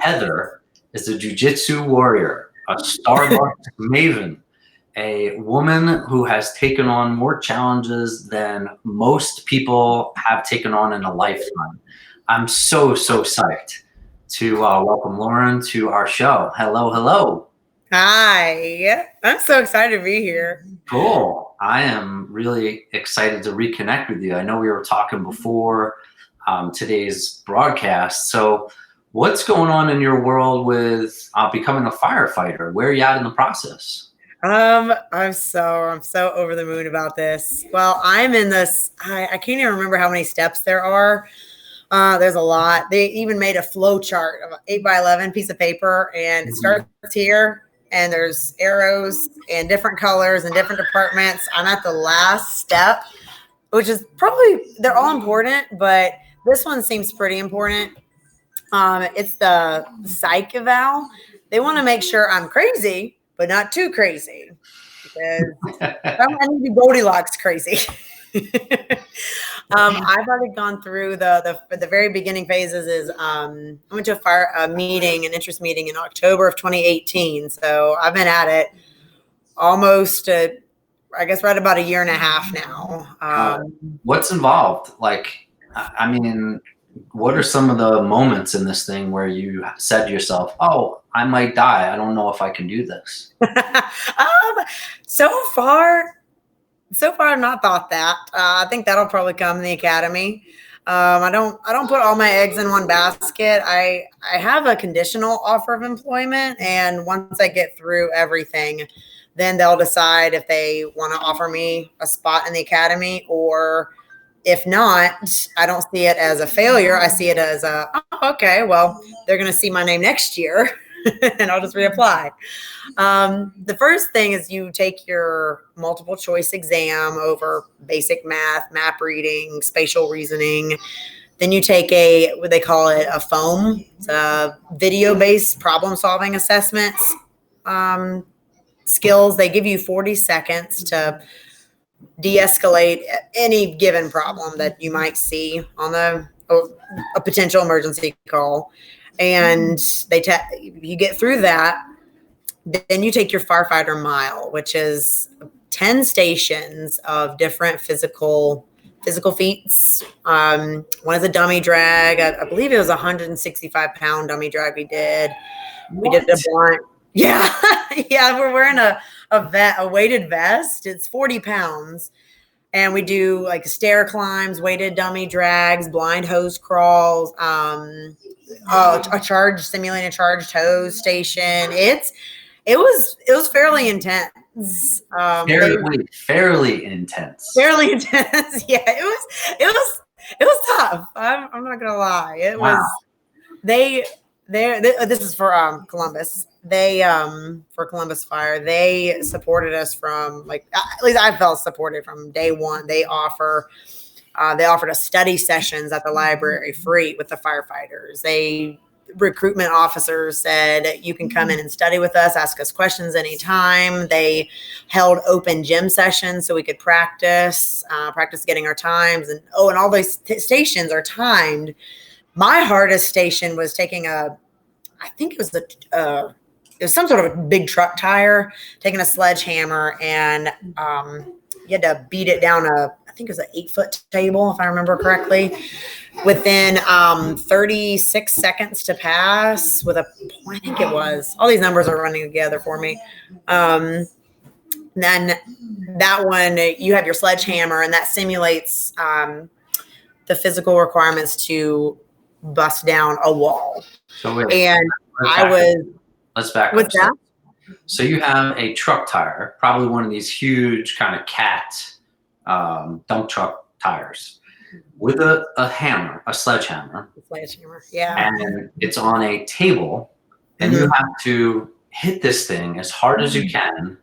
Heather is a jiu-jitsu warrior, a Starbucks maven, a woman who has taken on more challenges than most people have taken on in a lifetime. I'm so psyched to welcome Lauren to our show. Hello. Hi. I'm so excited to be here. Cool. I am really excited to reconnect with you. I know we were talking before today's broadcast. So what's going on in your world with becoming a firefighter? Where are you at in the process? I'm so over the moon about this. Well, I'm in this, I can't even remember how many steps there are. There's a lot. They even made a flow chart of an 8x11 piece of paper, and it starts here, and there's arrows and different colors and different departments. I'm at the last step, which is probably, they're all important, but this one seems pretty important. It's the psych eval. They want to make sure I'm crazy, but not too crazy, because I need to be Goldilocks crazy. I've already gone through the very beginning phases. Is I went to an interest meeting in October of 2018. So I've been at it almost, I guess, right about a year and a half now. What's involved? Like, I mean, what are some of the moments in this thing where you said to yourself, "Oh, I might die. I don't know if I can do this"? So far, I've not thought that. I think that'll probably come in the academy. I don't put all my eggs in one basket. I have a conditional offer of employment, and once I get through everything, then they'll decide if they want to offer me a spot in the academy, or if not, I don't see it as a failure. I see it as okay, well, they're going to see my name next year and I'll just reapply. The first thing is you take your multiple choice exam over basic math, map reading, spatial reasoning. Then you take what they call it, a FOAM. It's a video-based problem solving assessments skills. They give you 40 seconds to de-escalate any given problem that you might see on a potential emergency call. And you get through that, then you take your firefighter mile, which is 10 stations of different physical feats. One is a dummy drag. I believe it was a 165-pound dummy drag we did. We did a blunt. Yeah. Yeah. We're wearing a weighted vest. It's 40 pounds. And we do like stair climbs, weighted dummy drags, blind hose crawls, simulating a charged hose station. It was fairly intense. Fairly intense. Fairly intense. Yeah, it was tough. I'm not gonna lie. It was. This is for Columbus. For Columbus Fire, they supported us from, like, at least I felt supported from day one. They offered us study sessions at the library free with the firefighters. Recruitment officers said, you can come in and study with us, ask us questions anytime. They held open gym sessions so we could practice getting our times. And all those stations are timed. My hardest station was taking I think it was some sort of a big truck tire, taking a sledgehammer, and you had to beat it down I think it was an 8-foot table, if I remember correctly, within 36 seconds to pass I think it was, all these numbers are running together for me. Then that one, you have your sledgehammer, and that simulates the physical requirements to bust down a wall. So wait, and let's back up. What's that? So you have a truck tire, probably one of these huge kind of cat dump truck tires, with a hammer, a sledgehammer. Yeah. And it's on a table, and you have to hit this thing as hard as you can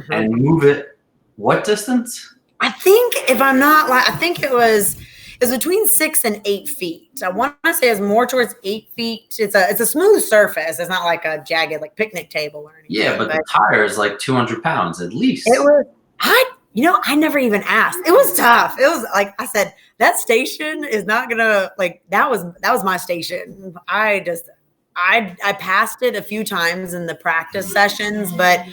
and move it. What distance? I think, if I'm not I think it was between 6 and 8 feet. I want to say it's more towards 8 feet. It's a smooth surface. It's not like a jagged, like, picnic table or anything. Yeah, but the tire is like 200 pounds at least. It was. I never even asked. It was tough. It was, like I said, that station is not gonna, like, that was my station. I passed it a few times in the practice sessions, but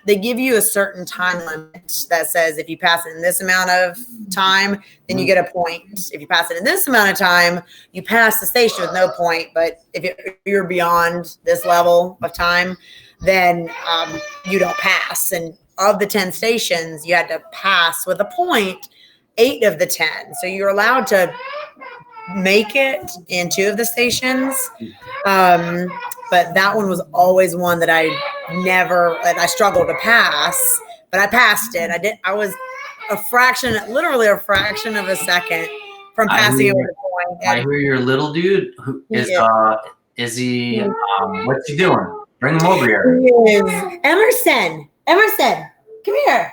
they give you a certain time limit that says if you pass it in this amount of time, then you get a point. If you pass it in this amount of time, you pass the station with no point. But if you're beyond this level of time, then you don't pass. And of the 10 stations, you had to pass with a point 8 of the 10. So you're allowed to make it in 2 of the stations. But that one was always one that I struggled to pass, but I passed it. I was literally a fraction of a second from passing it with a point. I hear your little dude who is he, what's he doing? Bring him over here. He is Emerson, come here.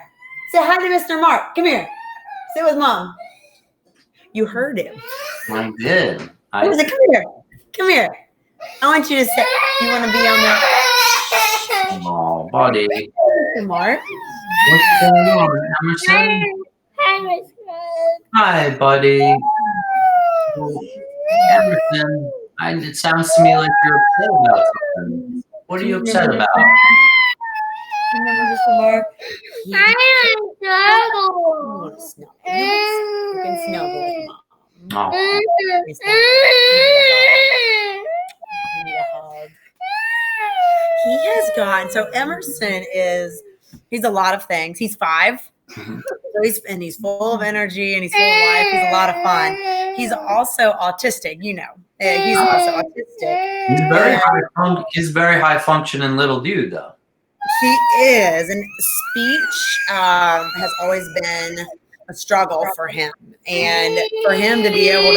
Say hi to Mr. Mark. Come here. Sit with Mom. You heard him. I did. Emerson, come here. I want you to sit. You want to be on there? Oh, buddy. Hey, Mark. What's going on, Emerson? Hi, buddy. Emerson, it sounds to me like you're upset about something. What are you upset about? Remember Mr. Mark? I want You can snuggle with Mom. Oh. You need a hug. He has gone. So Emerson he's a lot of things. He's 5. So he's full of energy and he's full of life. He's a lot of fun. He's also autistic, He's also autistic. He's very high functioning little dude, though. He is, and speech has always been a struggle for him, and for him to be able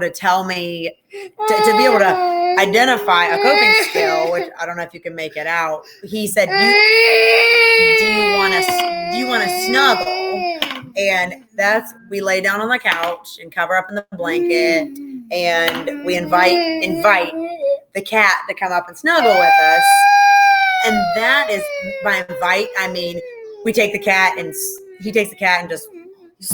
to tell me to be able to identify a coping skill, which I don't know if you can make it out. He said, "Do you want to snuggle?" And we lay down on the couch and cover up in the blanket, and we invite the cat to come up and snuggle with us. And that is, by invite, I mean, we take the cat and he takes the cat and just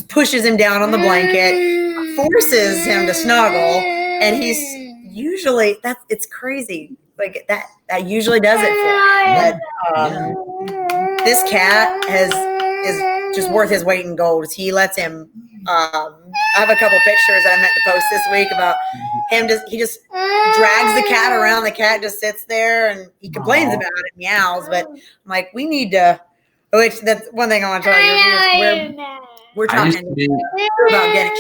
pushes him down on the blanket, forces him to snuggle. And he's usually, it's crazy. Like that usually does it for him. But this cat is just worth his weight in gold. He lets him, I have a couple pictures that I meant to post this week about him. He just drags the cat around. The cat just sits there and he complains about it, meows. But I'm like, we need to. Which that's one thing I want to tell you. We're talking about getting.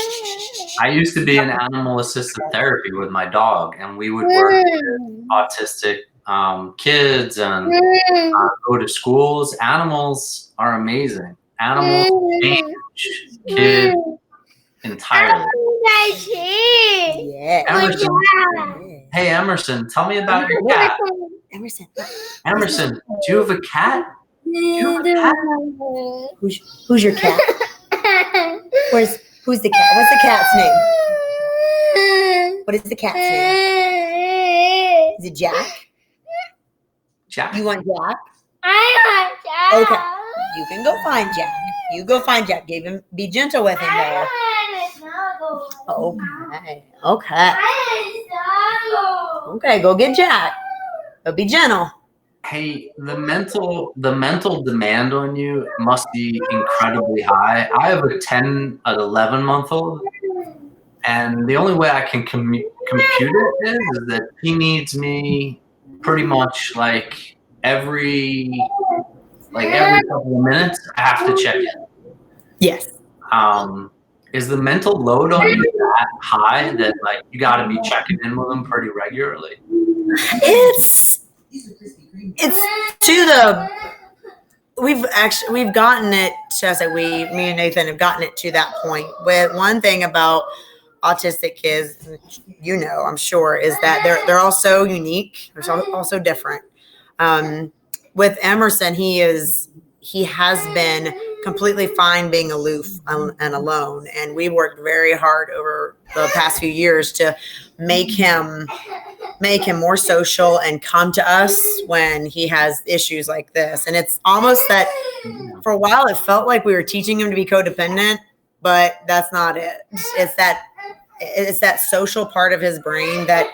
I used to be in animal assisted therapy with my dog, and we would work with autistic kids and go to schools. Animals are amazing. Animals change kids entirely. Yeah. Emerson, hey Emerson, tell me about your cat. Emerson, do you have a cat? Who's your cat? Who's the cat? What's the cat's name? What is the cat's name? Is it Jack? Jack. You want Jack? I want Jack. Okay. You can go find Jack. You go find Jack. Be gentle with him there. Okay. Okay, go get Jack. But be gentle. Hey, the mental demand on you must be incredibly high. I have an 11-month-old, and the only way I can compute it is that he needs me pretty much like every couple of minutes. I have to check in. Yes. Is the mental load on you that high that like you got to be checking in with him pretty regularly? We've gotten it. Me and Nathan have gotten it to that point. With one thing about autistic kids, I'm sure, is that they're all so unique. They're also different. With Emerson, he has been completely fine being aloof and alone. And we worked very hard over the past few years to make him more social and come to us when he has issues like this. And it's almost that for a while, it felt like we were teaching him to be codependent, but that's not it. It's that social part of his brain that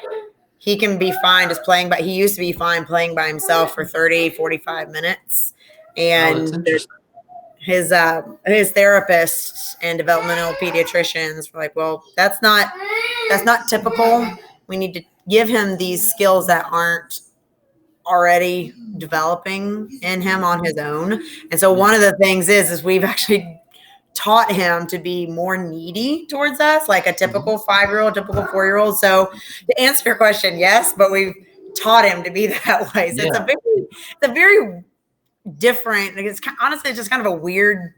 he can be fine just playing, but he used to be fine playing by himself for 30, 45 minutes. And his therapist and developmental pediatricians were like, well, that's not typical. We need to give him these skills that aren't already developing in him on his own. And so one of the things is we've actually taught him to be more needy towards us, like a typical 5-year-old, typical 4-year-old. So to answer your question, yes, but we've taught him to be that way. So it's a very different, it's honestly just kind of a weird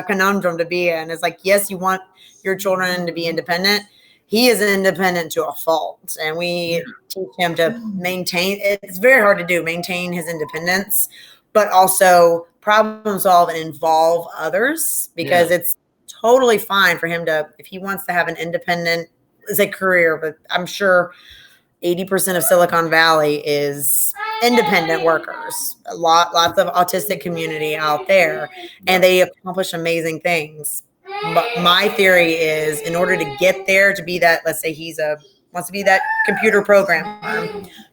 conundrum to be in. It's like, yes, you want your children to be independent. He is independent to a fault, and we teach him to maintain. It's very hard to do, maintain his independence, but also problem solve and involve others, because it's totally fine for him to, if he wants to have an independent, it's a career, but I'm sure 80% of Silicon Valley is independent workers, lots of autistic community out there, and they accomplish amazing things. But my theory is, in order to get there, to be that, let's say wants to be that computer programmer,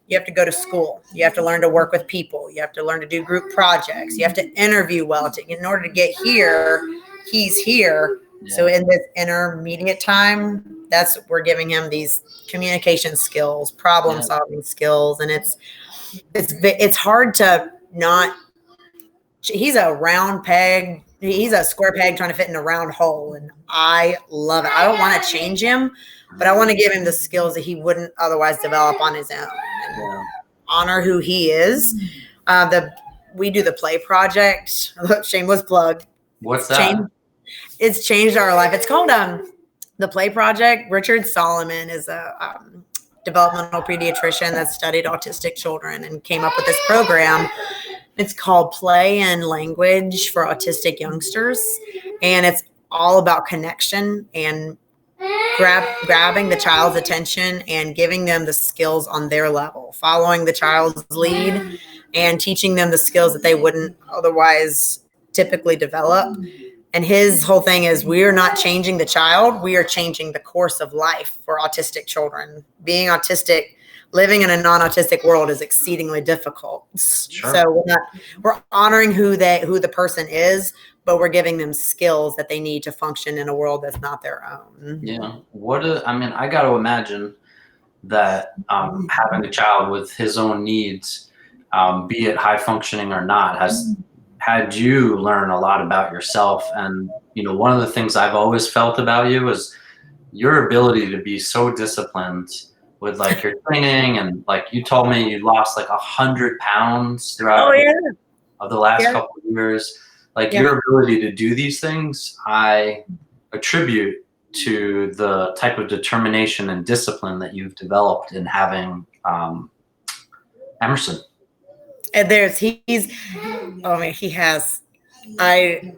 you have to go to school. You have to learn to work with people. You have to learn to do group projects. You have to interview well. In order to get here, he's here. Yeah. So in this intermediate time, we're giving him these communication skills, problem solving skills, and it's hard to not. He's a round peg. He's a square peg trying to fit in a round hole, and I love it. I don't want to change him, but I want to give him the skills that he wouldn't otherwise develop on his own. And honor who he is. We do the play project. Shameless plug. What's that? It's changed our life. It's called the Play Project. Richard Solomon is a developmental pediatrician that studied autistic children and came up with this program. It's called Play and Language for Autistic Youngsters, and it's all about connection and grabbing the child's attention and giving them the skills on their level, following the child's lead and teaching them the skills that they wouldn't otherwise typically develop. And his whole thing is, we are not changing the child, we are changing the course of life for autistic children. Being autistic, living in a non-autistic world is exceedingly difficult. Sure. So we're honoring who the person is, but we're giving them skills that they need to function in a world that's not their own. Yeah. I got to imagine that having a child with his own needs, be it high functioning or not, has had you learn a lot about yourself. And, one of the things I've always felt about you is your ability to be so disciplined with like your training, and like you told me you lost like 100 pounds throughout of the last couple of years. Like your ability to do these things, I attribute to the type of determination and discipline that you've developed in having Emerson. And he has, I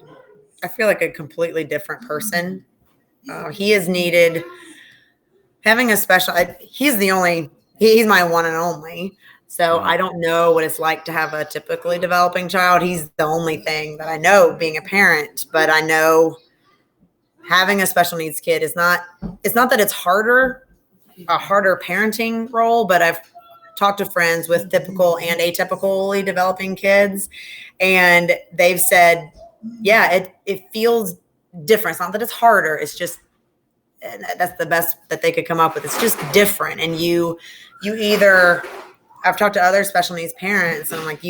feel like a completely different person. He is needed. Having a special, he's my one and only. So I don't know what it's like to have a typically developing child. He's the only thing that I know being a parent, but I know having a special needs kid it's not that it's a harder parenting role, but I've talked to friends with typical and atypically developing kids, and they've said, it feels different. It's not that it's harder. It's just, and that's the best that they could come up with. It's just different. And I've talked to other special needs parents, and I'm like,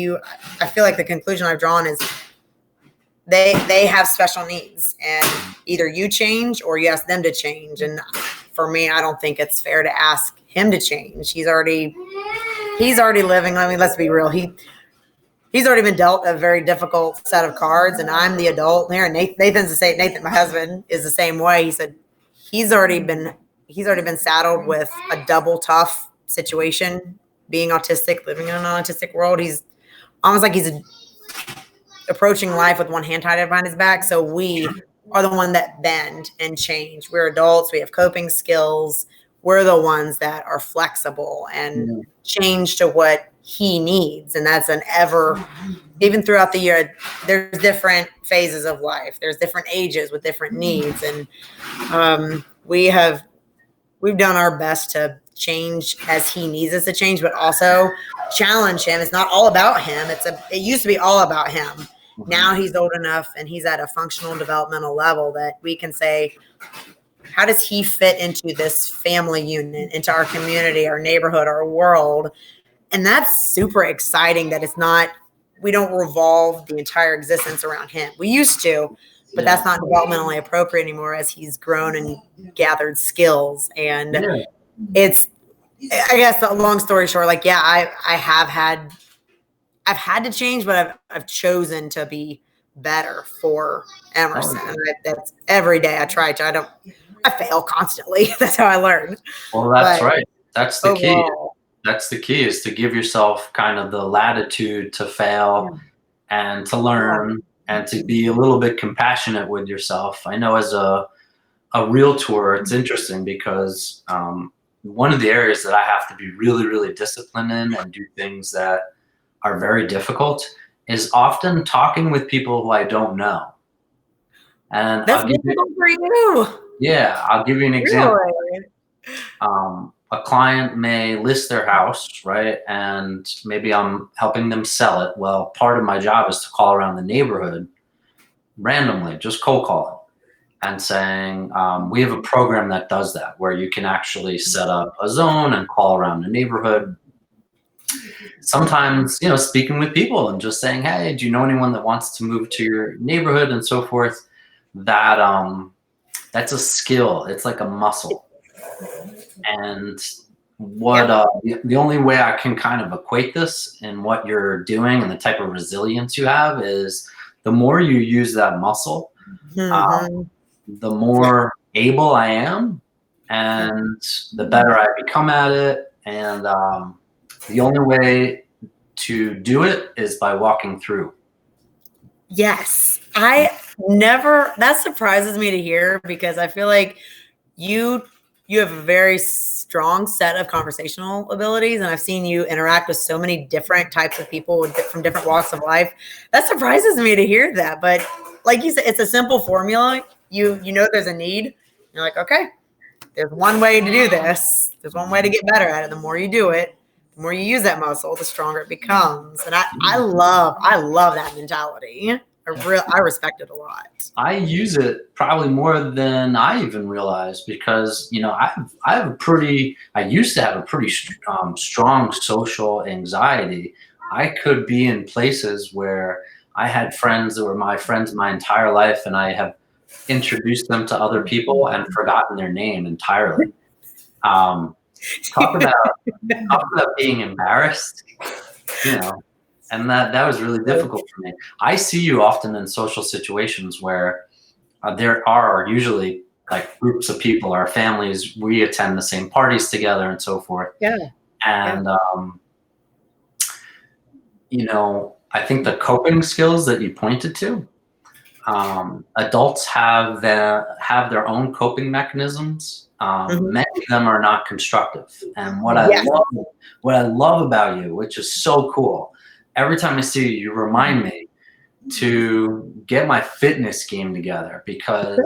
I feel like the conclusion I've drawn is they have special needs, and either you change or you ask them to change. And for me, I don't think it's fair to ask him to change. He's already living. I mean, let's be real. He's already been dealt a very difficult set of cards, and I'm the adult here. And Nathan, my husband, is the same way. He said he's already been saddled with a double tough situation, being autistic, living in a non-autistic world. He's almost like he's approaching life with one hand tied behind his back. So we are the one that bend and change. We're adults. We have coping skills. We're the ones that are flexible and change to what he needs. And that's even throughout the year, there's different phases of life. There's different ages with different needs. And we've done our best to change as he needs us to change, but also challenge him. It's not all about him. It used to be all about him. Mhm. Now he's old enough and he's at a functional developmental level that we can say, how does he fit into this family unit, into our community, our neighborhood, our world? And that's super exciting that we don't revolve the entire existence around him. We used to, but that's not developmentally appropriate anymore as he's grown and gathered skills. And it's, I guess, a long story short, like, yeah, I've had to change, but I've chosen to be better for Emerson. And that's every day I try to. I fail constantly. That's how I learn. Well, that's right. That's the key. Overall, That's the key, is to give yourself kind of the latitude to fail and to learn and to be a little bit compassionate with yourself. I know as a realtor, it's interesting because one of the areas that I have to be really, really disciplined in and do things that are very difficult is often talking with people who I don't know. And that's difficult for you. Yeah, I'll give you an example. Really? A client may list their house, right? And maybe I'm helping them sell it. Well, part of my job is to call around the neighborhood randomly, just cold calling and saying, we have a program that does that, where you can actually set up a zone and call around the neighborhood. Sometimes, speaking with people and just saying, hey, do you know anyone that wants to move to your neighborhood and so forth? That's a skill. It's like a muscle. And the only way I can kind of equate this in what you're doing and the type of resilience you have is the more you use that muscle, the more able I am and the better I become at it. And the only way to do it is by walking through. Yes. That surprises me to hear, because I feel like you have a very strong set of conversational abilities, and I've seen you interact with so many different types of people from different walks of life. That surprises me to hear that. But like you said, it's a simple formula. You know there's a need. You're like, okay, there's one way to do this. There's one way to get better at it. The more you do it, the more you use that muscle, the stronger it becomes. And I love that mentality. I respect it a lot. I use it probably more than I even realize, because I used to have a pretty strong social anxiety. I could be in places where I had friends that were my friends my entire life, and I have introduced them to other people and forgotten their name entirely. Talk about being embarrassed, and that was really difficult for me. I see you often in social situations where there are usually like groups of people, our families, we attend the same parties together and so forth. Yeah. And, I think the coping skills that you pointed to, adults have their own coping mechanisms. Many of them are not constructive. And what I love about you, which is so cool, every time I see you, you remind me to get my fitness game together, because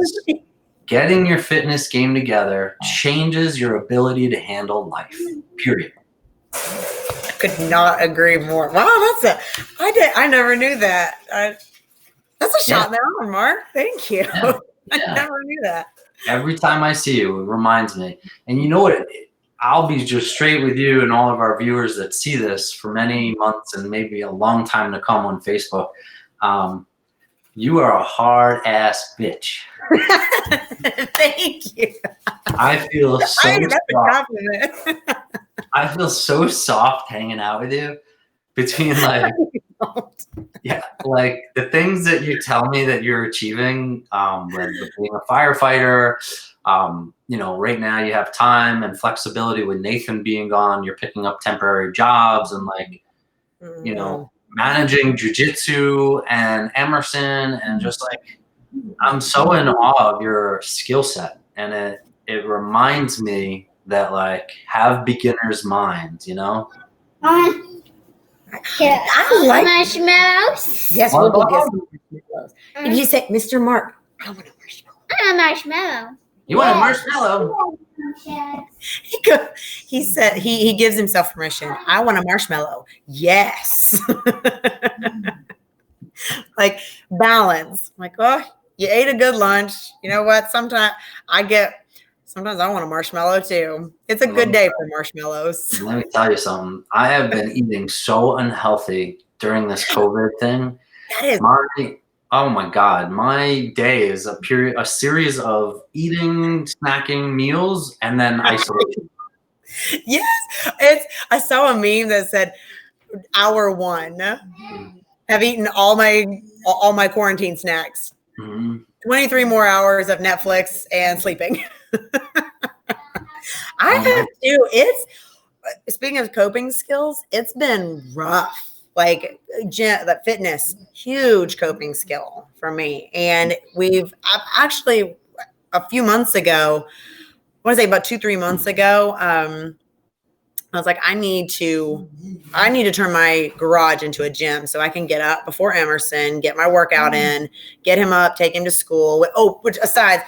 getting your fitness game together changes your ability to handle life, period. I could not agree more. Wow, I never knew that. That's a shot in the arm, Mark. Thank you. Yeah. I never knew that. Every time I see you, it reminds me. And you know what? I'll be just straight with you and all of our viewers that see this for many months and maybe a long time to come on Facebook. You are a hard ass bitch. Thank you. I feel so That's a soft. compliment. I feel so soft hanging out with you, between like the things that you tell me that you're achieving with being a firefighter. Right now you have time and flexibility with Nathan being gone. You're picking up temporary jobs and managing jujitsu and Emerson, and just like, I'm so in awe of your skill set. And it reminds me that have beginner's mind, Yeah. I like marshmallows. Yes, we'll get some marshmallows. If you say, Mr. Mark, I want a marshmallow. I want a marshmallow. You want a marshmallow? He said he gives himself permission. I want a marshmallow. Yes. Like balance. Like, oh, you ate a good lunch. You know what? Sometimes I want a marshmallow too. It's a good day for marshmallows. Let me tell you something. I have been eating so unhealthy during this COVID thing. That is Oh my God, my day is a series of eating, snacking meals, and then isolation. yes. I saw a meme that said hour 1. Have eaten all my quarantine snacks. Mm-hmm. 23 more hours of Netflix and sleeping. I have to. Speaking of coping skills, it's been rough. Like that fitness, huge coping skill for me. And I've actually a few months ago, I want to say about 2-3 months ago, I was like, I need to turn my garage into a gym so I can get up before Emerson, get my workout in, get him up, take him to school. Which aside,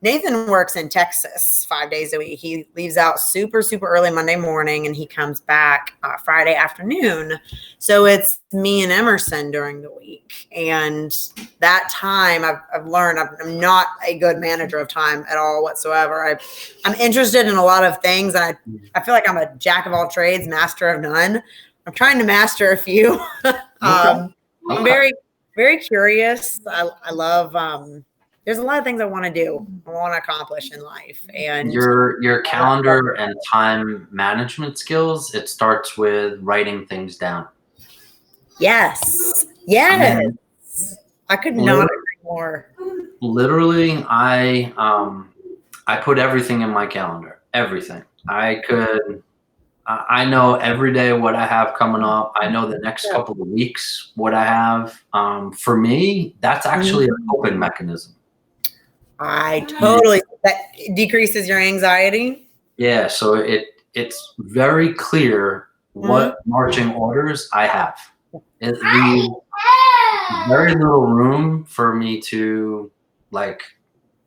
Nathan works in Texas 5 days a week. He leaves out super, super early Monday morning and he comes back Friday afternoon. So it's me and Emerson during the week. And that time I've learned I'm not a good manager of time at all whatsoever. I'm interested in a lot of things. And I feel like I'm a jack of all trades, master of none. I'm trying to master a few. I'm very, very curious. I love, there's a lot of things I want to do. I want to accomplish in life. And your calendar and time management skills, it starts with writing things down. Yes. Yes. I could not agree more. Literally, I put everything in my calendar. Everything. I know every day what I have coming up. I know the next couple of weeks what I have. For me, that's actually a coping mechanism. That decreases your anxiety. Yeah, so it's very clear what marching orders I have. It leaves very little room for me to like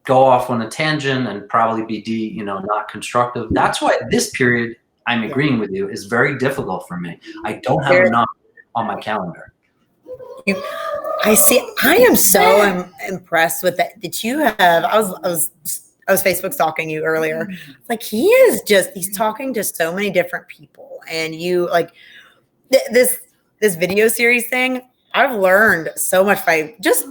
go off on a tangent and probably be not constructive. That's why this period, I'm agreeing with you, is very difficult for me. I don't have enough on my calendar. I see. I am so impressed with that you have. I was Facebook stalking you earlier. Like he's talking to so many different people, and you like this video series thing. I've learned so much by just.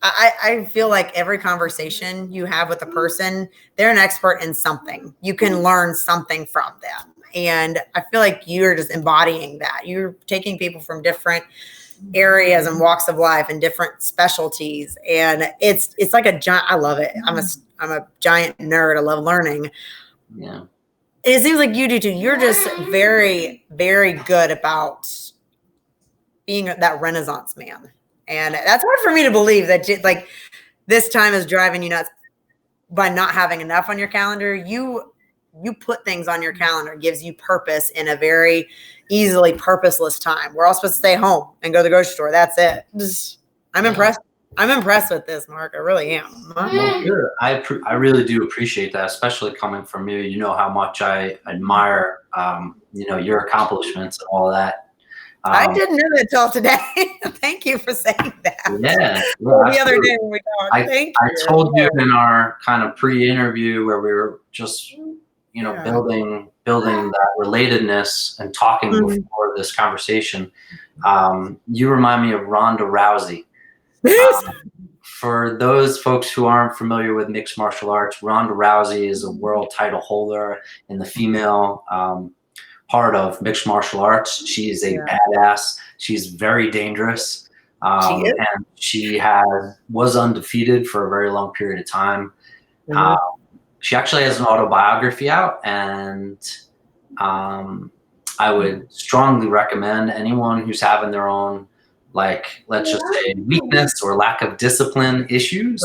I feel like every conversation you have with a person, they're an expert in something. You can learn something from them, and I feel like you're just embodying that. You're taking people from different areas and walks of life and different specialties, and it's like a giant. I love it. I'm a giant nerd. I love learning. Yeah, it seems like you do too. You're just very, very good about being that Renaissance man, and that's hard for me to believe that like this time is driving you nuts by not having enough on your calendar. You put things on your calendar, gives you purpose in a very easily purposeless time. We're all supposed to stay home and go to the grocery store. That's it. I'm impressed. I'm impressed with this, Mark. I really am. Well, good. I really do appreciate that, especially coming from you. You know how much I admire, your accomplishments and all that. I didn't know that until today. Thank you for saying that. Yeah. The other day when we talked. I told you in our kind of pre-interview where we were just, building that relatedness and talking before this conversation. You remind me of Ronda Rousey. For those folks who aren't familiar with mixed martial arts, Ronda Rousey is a world title holder in the female part of mixed martial arts. She is a badass. She's very dangerous. And she was undefeated for a very long period of time. She actually has an autobiography out, and I would strongly recommend anyone who's having their own, like, let's just say weakness or lack of discipline issues,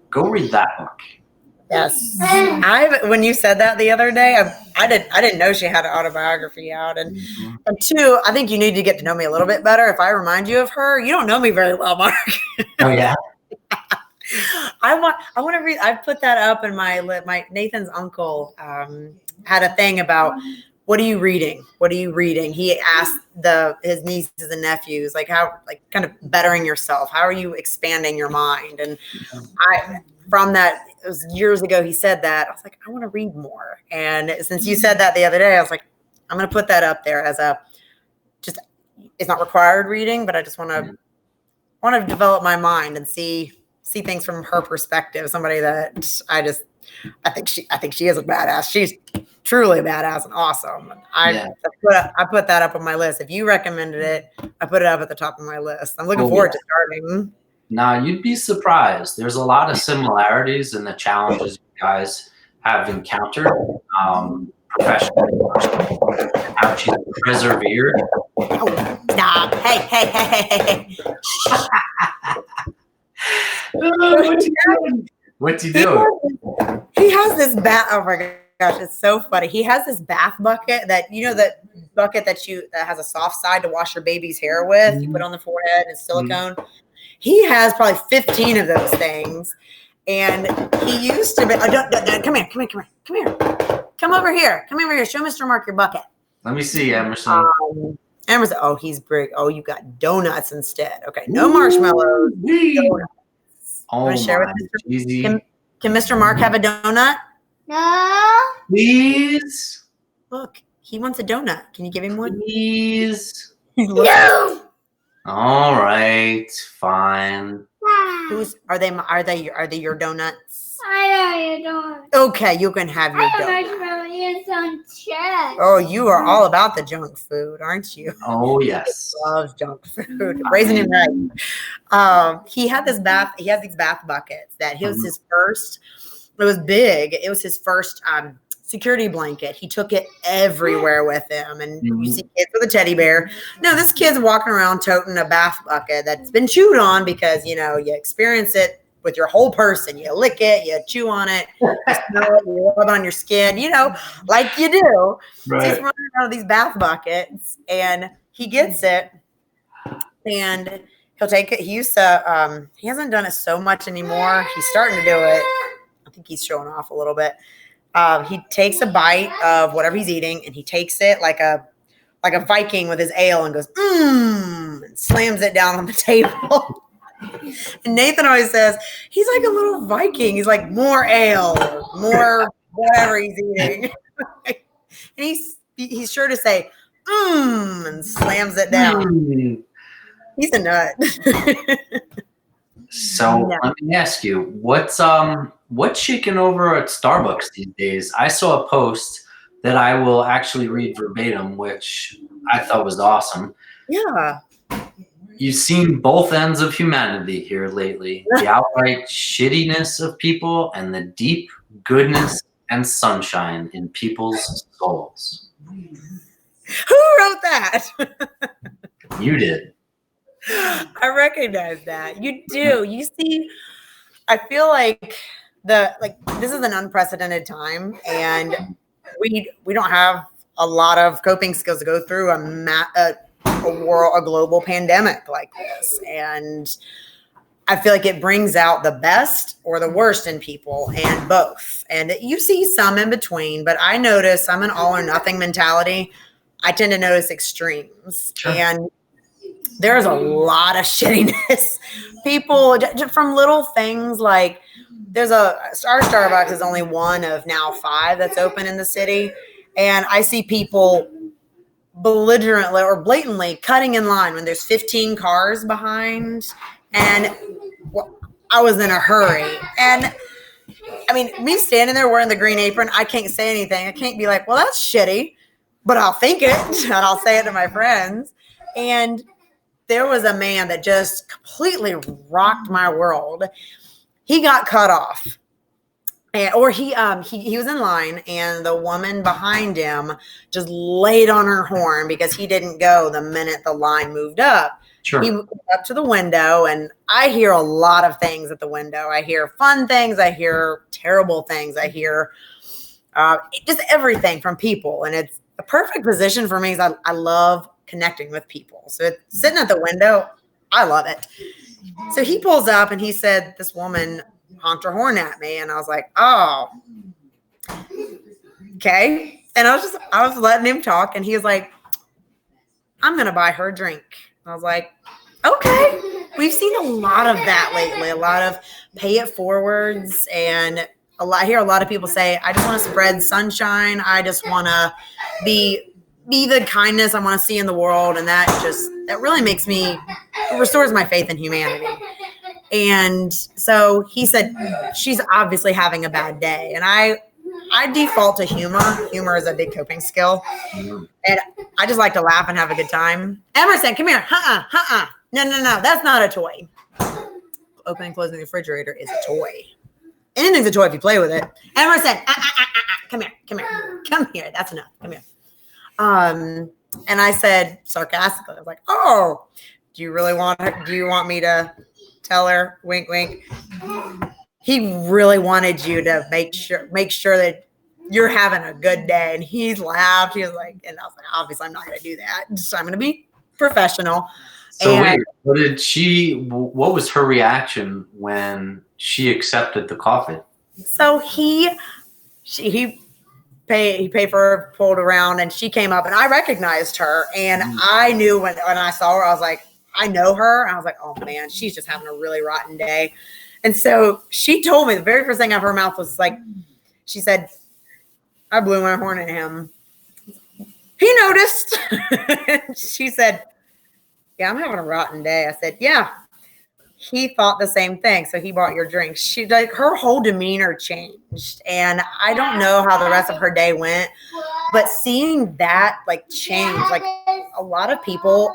go read that book. Yes. When you said that the other day, I didn't know she had an autobiography out. And two, I think you need to get to know me a little bit better. If I remind you of her, you don't know me very well, Mark. Oh, yeah? I want to read. I put that up in my Nathan's uncle had a thing about what are you reading? What are you reading? He asked his nieces and nephews like how kind of bettering yourself. How are you expanding your mind? And from that, it was years ago. He said that I was like, I want to read more. And since you said that the other day, I was like, I'm going to put that up there as it's not required reading, but I just want to develop my mind and see things from her perspective. Somebody that I think she is a badass. She's truly badass and awesome. I put that up on my list. If you recommended it, I put it up at the top of my list. I'm looking forward to starting. Now, you'd be surprised. There's a lot of similarities in the challenges you guys have encountered professionally. How she's persevered. Oh, stop. Hey. What's he doing? He has this bath. Oh my gosh, it's so funny. He has this bath bucket that that bucket that has a soft side to wash your baby's hair with. You put on the forehead and silicone. He has probably 15 of those things, and he used to be. Come here. Come over here. Show Mr. Mark your bucket. Let me see, Emerson. Emerson. Oh, he's big. Oh, you got donuts instead. Okay, no marshmallows. Donuts. Oh, want to share with Mr. Can Mr. Mark have a donut? No. Please. Look, he wants a donut. Can you give him one? Please. No. All right, fine. Are they your donuts? I know you don't. Okay, you can have your donut. Oh, you are all about the junk food, aren't you? Oh yes. He loves junk food. Raising him right. He has these bath buckets that he was his first. It was big. It was his first security blanket. He took it everywhere with him. And you see kids with a teddy bear. No, this kid's walking around toting a bath bucket that's been chewed on because, you experience it with your whole person. You lick it, you chew on it, you smell it, you rub it on your skin, like you do. Right. So he's running around with these bath buckets and he gets it and he'll take it. He used to, he hasn't done it so much anymore. He's starting to do it. I think he's showing off a little bit. He takes a bite of whatever he's eating and he takes it like a Viking with his ale and goes, and slams it down on the table. And Nathan always says, he's like a little Viking. He's like, more ale, more whatever he's eating. And he's sure to say, and slams it down. He's a nut. So let me ask you, what's shaking over at Starbucks these days? I saw a post that I will actually read verbatim, which I thought was awesome. Yeah. You've seen both ends of humanity here lately. The outright shittiness of people and the deep goodness and sunshine in people's souls. Who wrote that? You did. I recognize that. You do. You see, I feel like this is an unprecedented time and we don't have a lot of coping skills to go through a global pandemic like this. And I feel like it brings out the best or the worst in people and both. And you see some in between, but I notice I'm an all or nothing mentality. I tend to notice extremes. Sure. And there's a lot of shittiness. People from little things like our Starbucks is only one of now 5 that's open in the city. And I see people belligerently or blatantly cutting in line when there's 15 cars behind. And I was in a hurry. And I mean, me standing there wearing the green apron, I can't say anything. I can't be like, well, that's shitty, but I'll think it and I'll say it to my friends. And there was a man that just completely rocked my world. He got cut off. He was in line and the woman behind him just laid on her horn because he didn't go the minute the line moved up. Sure. He moved up to the window and I hear a lot of things at the window. I hear fun things. I hear terrible things. I hear just everything from people. And it's the perfect position for me because I love connecting with people. So sitting at the window, I love it. So he pulls up and he said, this woman honked her horn at me. And I was like, oh, okay. And I was letting him talk. And he was like, I'm going to buy her a drink. I was like, okay. We've seen a lot of that lately, a lot of pay it forwards. And I hear a lot of people say, I just want to spread sunshine. I just want to be the kindness I want to see in the world. And that really makes me, restores my faith in humanity. And so he said, she's obviously having a bad day. And I default to humor. Humor is a big coping skill. And I just like to laugh and have a good time. Emerson, come here. No. That's not a toy. Opening and closing the refrigerator is a toy. Anything's a toy if you play with it. Emerson, come here. That's enough. Come here. And I said sarcastically, I was like, oh, do you want me to tell her? Wink, wink. He really wanted you to make sure that you're having a good day. And he laughed. He was like, and I was like, obviously I'm not going to do that. So I'm going to be professional. So wait, what was her reaction when she accepted the coffee? So he paid for her, pulled around, and she came up and I recognized her. And I knew when I saw her, I was like, I know her. And I was like, oh man, she's just having a really rotten day. And so she told me the very first thing out of her mouth was like, she said, I blew my horn at him. He noticed. She said, yeah, I'm having a rotten day. I said, yeah. He thought the same thing. So he bought your drinks. She her whole demeanor changed. And I don't know how the rest of her day went, but seeing that like change, like a lot of people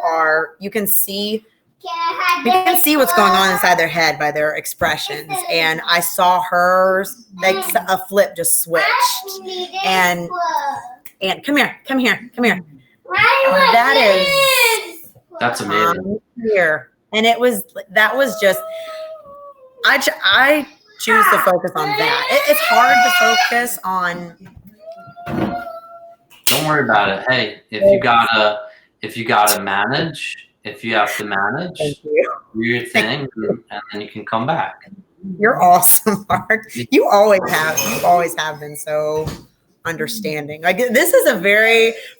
you can see what's going on inside their head by their expressions. And I saw hers, like a flip just switched. And come here. That's amazing. Here. And that was just, I choose to focus on that. It's hard to focus on. Don't worry about it. Hey, if you gotta manage, if you have to manage, do your thing, and then you can come back. You're awesome, Mark. You always have been so understanding. Like this is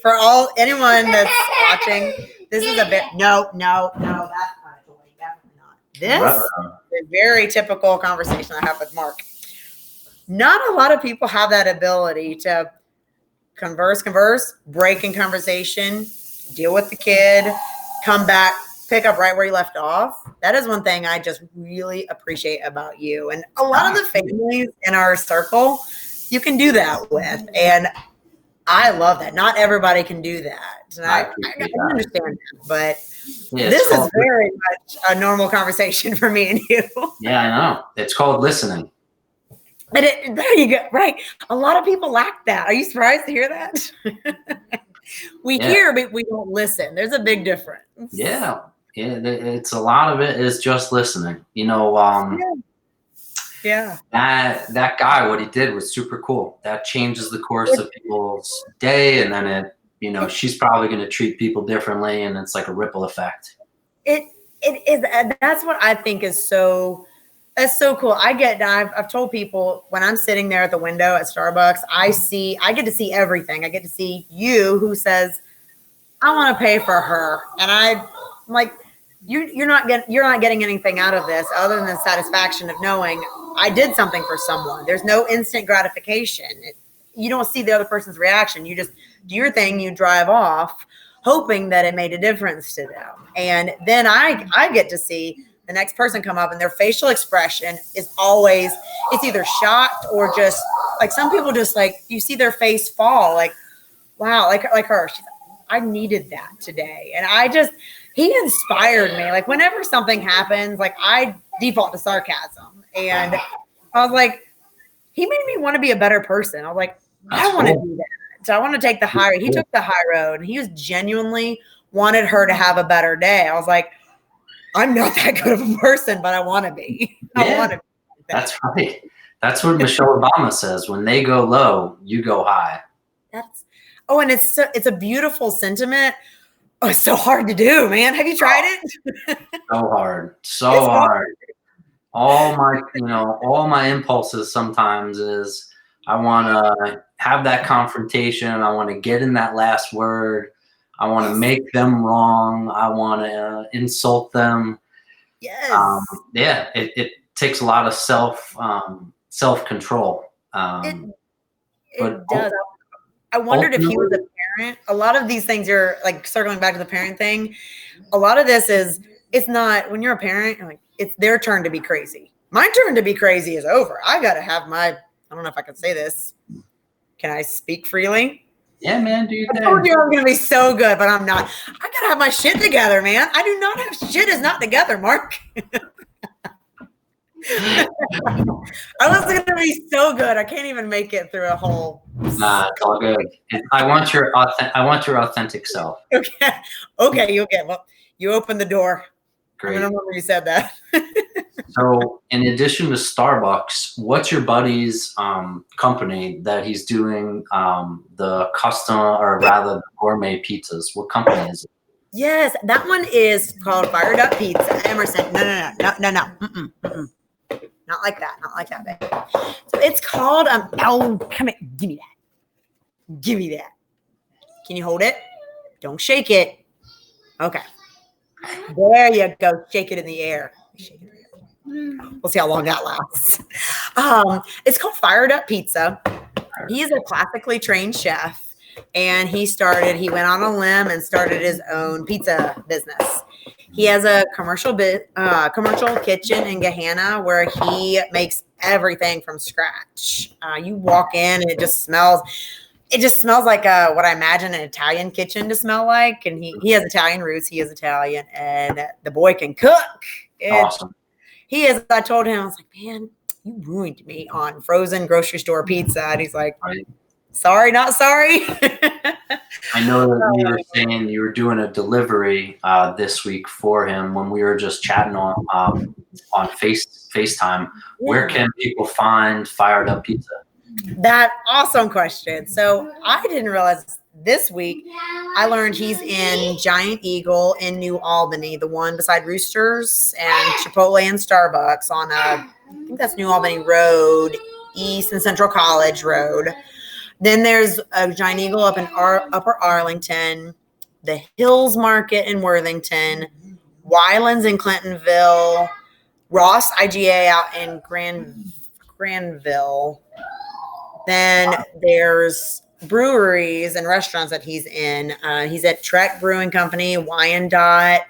for anyone that's watching, this is a bit, no, that's not a toy. Definitely not. This is a very typical conversation I have with Mark. Not a lot of people have that ability to converse, break in conversation, deal with the kid, come back, pick up right where you left off. That is one thing I just really appreciate about you. And a lot of the families in our circle, you can do that with. And I love that. Not everybody can do that. And I understand that. But this is very much a normal conversation for me and you. Yeah, I know. It's called listening. And there you go. Right. A lot of people lack that. Are you surprised to hear that? We hear, but we don't listen. There's a big difference. Yeah. It's a lot of it is just listening. You know, that guy, what he did was super cool. That changes the course of people's day, and then she's probably going to treat people differently, and it's like a ripple effect. It is. That's what I think is so. That's so cool. I've told people when I'm sitting there at the window at Starbucks, I get to see everything. I get to see you who says, I want to pay for her. And I'm like, you're not getting anything out of this other than the satisfaction of knowing I did something for someone. There's no instant gratification. You don't see the other person's reaction. You just do your thing. You drive off hoping that it made a difference to them. And then I get to see the next person come up and their facial expression is always, it's either shocked or just like some people just like, you see their face fall like, wow, like her. She's like, I needed that today. And he inspired me. Like whenever something happens, like I default to sarcasm. And I was like, he made me want to be a better person. I was like, I want to do that. So I want to take the high road. He took the high road and he was genuinely wanted her to have a better day. I was like, I'm not that good of a person, but I want to be. I want to be. That's right. That's what Michelle Obama says. When they go low, you go high. And it's a beautiful sentiment, Oh, it's so hard to do, man. Have you tried it? So hard. So It's hard. All my impulses sometimes is I want to have that confrontation. I want to get in that last word. I want to make them wrong. I want to insult them. Yes. Yeah, it takes a lot of self-control. It does. I wondered if he was a parent. A lot of these things are like circling back to the parent thing. A lot of this is, it's not, when you're a parent, you're like, it's their turn to be crazy. My turn to be crazy is over. I got to have I don't know if I can say this. Can I speak freely? Yeah, man, do your I thing. told you I'm going to be so good, but I'm not. I got to have my shit together, man. I do not have shit is not together, Mark. I was going to be so good. I can't even make it through a whole. Nah, it's all good. I want your authentic self. Okay, you'll get. Well, you opened the door. Great. I remember you said that. So, in addition to Starbucks, what's your buddy's company that he's doing the custom, or rather the gourmet pizzas? What company is it? Yes, that one is called Fired Up Pizza. Emerson. No. Mm-mm. Not like that. Not like that, babe. So it's called oh, come here. Give me that. Can you hold it? Don't shake it. Okay. There you go. Shake it in the air. We'll see how long that lasts. It's called Fired Up Pizza. He is a classically trained chef, and he went on a limb and started his own pizza business. He has a commercial kitchen in Gahanna where he makes everything from scratch. You walk in and it just smells like what I imagine an Italian kitchen to smell like. And he has Italian roots. He is Italian, and the boy can cook. Awesome. He is. I told him, I was like, man, you ruined me on frozen grocery store pizza. And he's like, right. Sorry, not sorry. I know that you were saying you were doing a delivery this week for him when we were just chatting on FaceTime. Yeah. Where can people find Fired Up Pizza? That awesome question. So I didn't realize this week I learned he's in Giant Eagle in New Albany, the one beside Roosters and Chipotle and Starbucks on I think that's New Albany Road, East and Central College Road. Then there's a Giant Eagle up in Upper Arlington, the Hills Market in Worthington, Wylands in Clintonville, Ross IGA out in Granville. Then there's breweries and restaurants that he's in. He's at Trek Brewing Company, Wyandotte,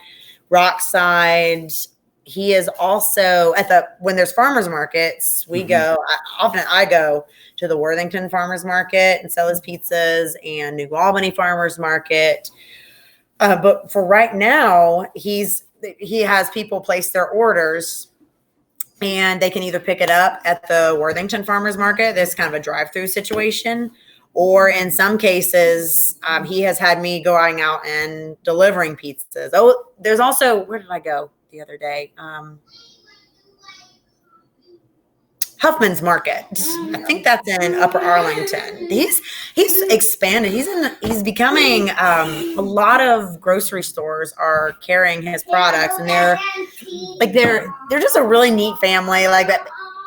Rockside. He is also when there's farmers markets, we go. I go to the Worthington Farmers Market and sell his pizzas, and New Albany Farmers Market. But for right now, he has people place their orders, and they can either pick it up at the Worthington Farmers Market. There's kind of a drive-through situation. Or in some cases, he has had me going out and delivering pizzas. Oh, there's also, where did I go the other day? Huffman's Market. I think that's in Upper Arlington. He's expanded. He's becoming a lot of grocery stores are carrying his products, and they're just a really neat family. Like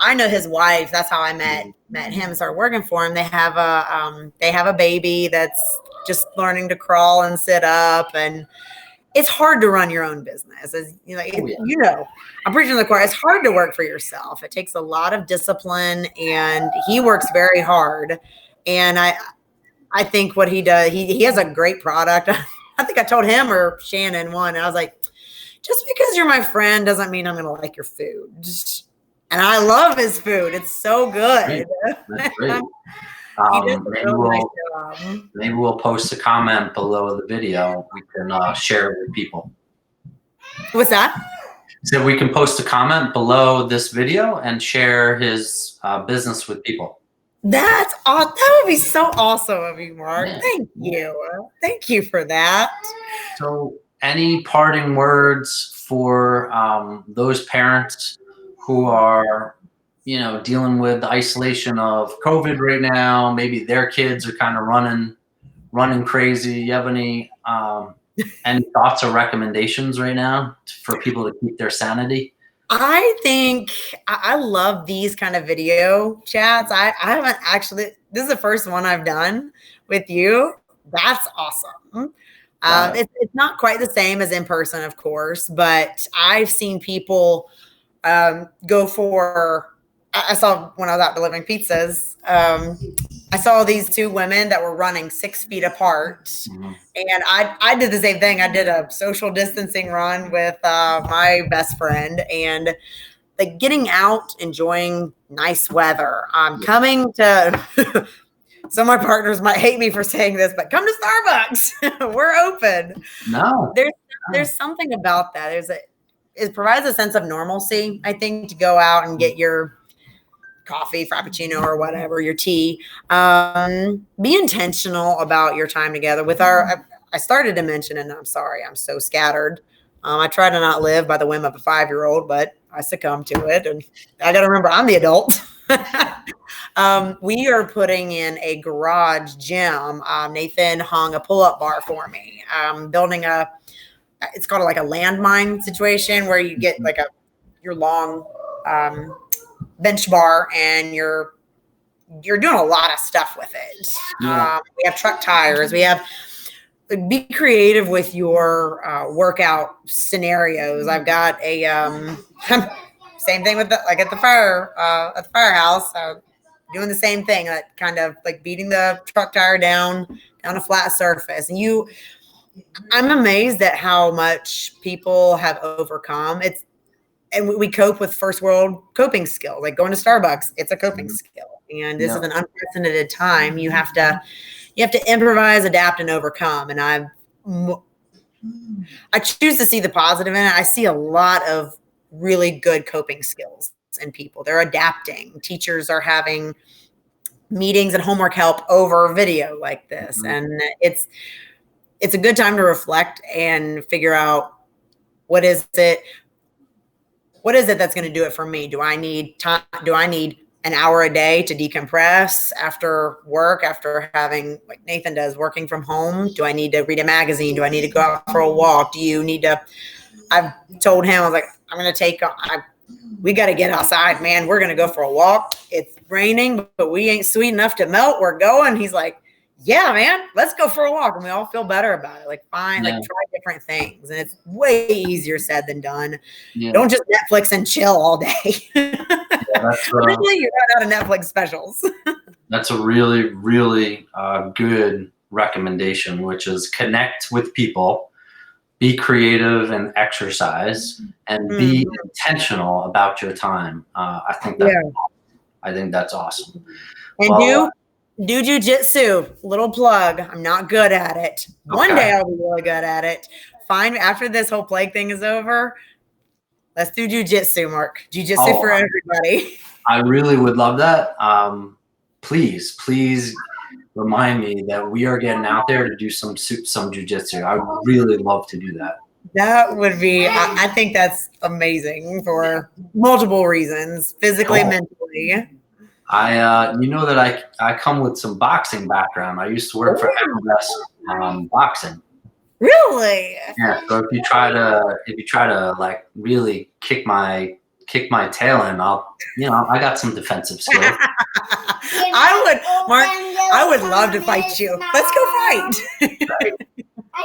I know his wife. That's how I met him and started working for him. They have a baby that's just learning to crawl and sit up, and it's hard to run your own business. As you know, I'm preaching to the choir. It's hard to work for yourself. It takes a lot of discipline, and he works very hard. And I think what he does, he has a great product. I think I told him or Shannon one. I was like, just because you're my friend doesn't mean I'm going to like your food. And I love his food. It's so good. That's great. Maybe we'll post a comment below the video. We can share it with people. What's that? So we can post a comment below this video and share his business with people. That's awesome. That would be so awesome of you, Mark. Yeah. Thank you. Thank you for that. So any parting words for those parents who are dealing with the isolation of COVID right now? Maybe their kids are kind of running crazy. You have any Any thoughts or recommendations right now for people to keep their sanity? I think I love these kind of video chats. I haven't actually, this is the first one I've done with you. That's awesome. It's not quite the same as in person, of course, but I've seen people go for, I saw when I was out delivering pizzas, I saw these two women that were running 6 feet apart. Mm-hmm. And I did the same thing. I did a social distancing run with my best friend, and like getting out, enjoying nice weather. I'm coming to, some of my partners might hate me for saying this, but come to Starbucks. We're open. No. There's something about that. It provides a sense of normalcy, I think, to go out and get your coffee, frappuccino, or whatever, your tea. Be intentional about your time together. I started to mention, and I'm sorry, I'm so scattered. I try to not live by the whim of a 5-year-old, but I succumb to it. And I got to remember, I'm the adult. We are putting in a garage gym. Nathan hung a pull-up bar for me. Building it's called like a landmine situation, where you get like your long bench bar, and you're doing a lot of stuff with it. Yeah. We have truck tires. Be creative with your workout scenarios. I've got a same thing with at the firehouse. Doing the same thing, kind of like beating the truck tire down a flat surface. And I'm amazed at how much people have overcome. And we cope with first world coping skills, like going to Starbucks. It's a coping skill, and this is an unprecedented time. You have to improvise, adapt, and overcome. And I choose to see the positive in it. I see a lot of really good coping skills in people. They're adapting. Teachers are having meetings and homework help over video like this, and it's a good time to reflect and figure out what is it that's going to do it for me? Do I need time? Do I need an hour a day to decompress after work, after having, like Nathan does, working from home? Do I need to read a magazine? Do I need to go out for a walk? I've told him, I was like, I'm going to we got to get outside, man. We're going to go for a walk. It's raining, but we ain't sweet enough to melt. We're going. He's like, yeah, man, let's go for a walk. And we all feel better about it. Like, fine, try different things. And it's way easier said than done. Yeah. Don't just Netflix and chill all day. Eventually you run out of Netflix specials. That's a really, really good recommendation, which is connect with people, be creative and exercise, and be intentional about your time. I think that's awesome. And do jujitsu. Little plug. I'm not good at it. Okay. One day I'll be really good at it. After this whole plague thing is over, let's do jujitsu, Mark. Jujitsu for everybody. I really would love that. Please remind me that we are getting out there to do some jujitsu. I would really love to do that. That would be, I think that's amazing for multiple reasons, physically, mentally. You know that I come with some boxing background. I used to work for MLS boxing. Really? Yeah. So if you try to like really kick my tail in, I got some defensive skills. I would love to fight you. Let's go fight. Right.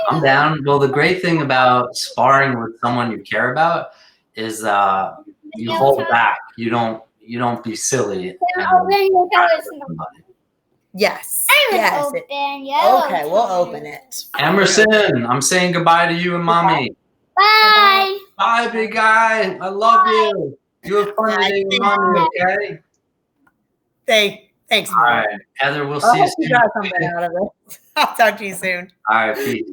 I'm down. Well, the great thing about sparring with someone you care about is you hold back. You don't be silly. Yes. Okay, we'll open it. Emerson, I'm saying goodbye to you and mommy. Bye. Bye, big guy. I love you. You have fun today with mommy, okay? Thanks, All right, Heather, we'll see you soon. I'll talk to you soon. All right, peace.